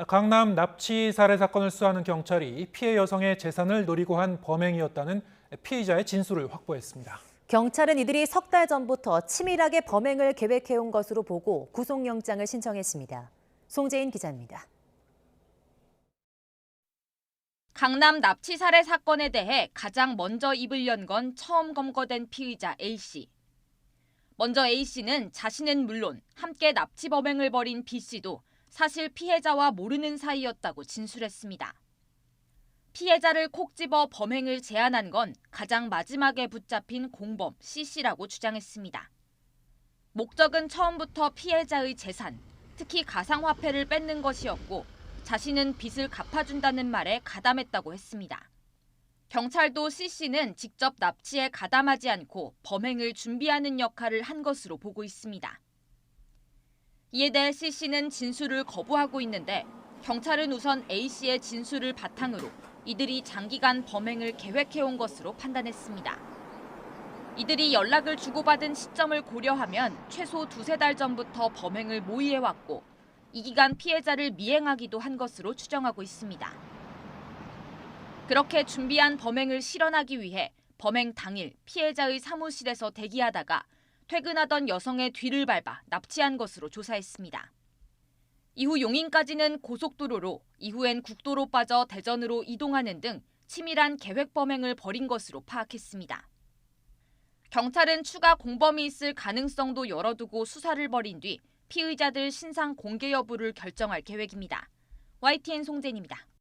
강남 납치 살해 사건을 수사하는 경찰이 피해 여성의 재산을 노리고 한 범행이었다는 피의자의 진술을 확보했습니다. 경찰은 이들이 석 달 전부터 치밀하게 범행을 계획해온 것으로 보고 구속영장을 신청했습니다. 송재인 기자입니다. 강남 납치 살해 사건에 대해 가장 먼저 입을 연 건 처음 검거된 피의자 A씨. 먼저 A씨는 자신은 물론 함께 납치 범행을 벌인 B씨도 사실 피해자와 모르는 사이였다고 진술했습니다. 피해자를 콕 집어 범행을 제안한 건 가장 마지막에 붙잡힌 공범 C씨라고 주장했습니다. 목적은 처음부터 피해자의 재산, 특히 가상화폐를 뺏는 것이었고 자신은 빚을 갚아준다는 말에 가담했다고 했습니다. 경찰도 C씨는 직접 납치에 가담하지 않고 범행을 준비하는 역할을 한 것으로 보고 있습니다. 이에 대해 C씨는 진술을 거부하고 있는데 경찰은 우선 A씨의 진술을 바탕으로 이들이 장기간 범행을 계획해온 것으로 판단했습니다. 이들이 연락을 주고받은 시점을 고려하면 최소 두세 달 전부터 범행을 모의해왔고 이 기간 피해자를 미행하기도 한 것으로 추정하고 있습니다. 그렇게 준비한 범행을 실현하기 위해 범행 당일 피해자의 사무실에서 대기하다가 퇴근하던 여성의 뒤를 밟아 납치한 것으로 조사했습니다. 이후 용인까지는 고속도로로, 이후엔 국도로 빠져 대전으로 이동하는 등 치밀한 계획 범행을 벌인 것으로 파악했습니다. 경찰은 추가 공범이 있을 가능성도 열어두고 수사를 벌인 뒤 피의자들 신상 공개 여부를 결정할 계획입니다. YTN 송재인입니다.